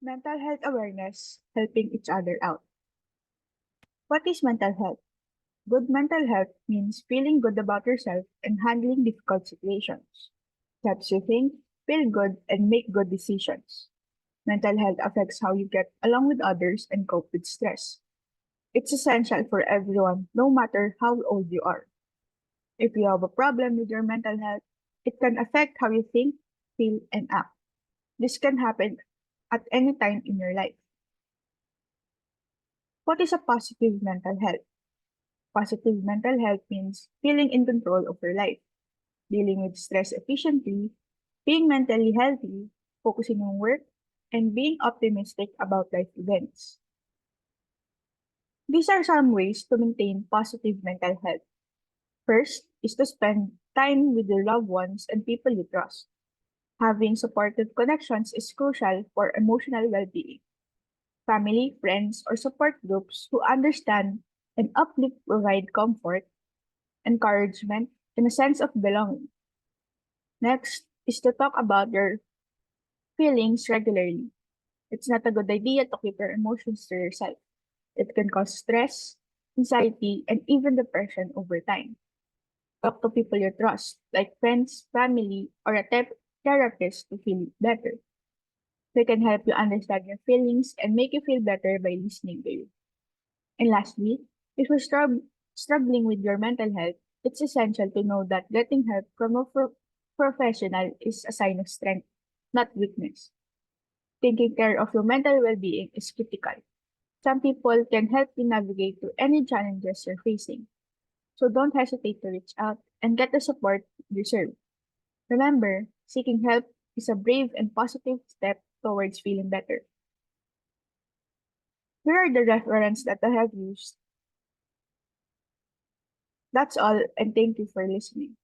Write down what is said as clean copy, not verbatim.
Mental health awareness, helping each other out. What is mental health? Good mental health means feeling good about yourself and handling difficult situations. It helps you think, feel good, and make good decisions. Mental health affects how you get along with others and cope with stress. It's essential for everyone, no matter how old you are. If you have a problem with your mental health, it can affect how you think, feel, and act. This can happen at any time in your life. What is a positive mental health? Positive mental health means feeling in control of your life, dealing with stress efficiently, being mentally healthy, focusing on work, and being optimistic about life events. These are some ways to maintain positive mental health. First is to spend time with your loved ones and people you trust. Having supportive connections is crucial for emotional well being. Family, friends, or support groups who understand and uplift provide comfort, encouragement, and a sense of belonging. Next is to talk about your feelings regularly. It's not a good idea to keep your emotions to yourself. It can cause stress, anxiety, and even depression over time. Talk to people you trust, like friends, family, or a therapist to feel better. They can help you understand your feelings and make you feel better by listening to you. And lastly, if you're struggling with your mental health, it's essential to know that getting help from a professional is a sign of strength, not weakness. Taking care of your mental well being is critical. Some people can help you navigate through any challenges you're facing. So don't hesitate to reach out and get the support you deserve. Remember, seeking help is a brave and positive step towards feeling better. Here are the references that I have used. That's all, and thank you for listening.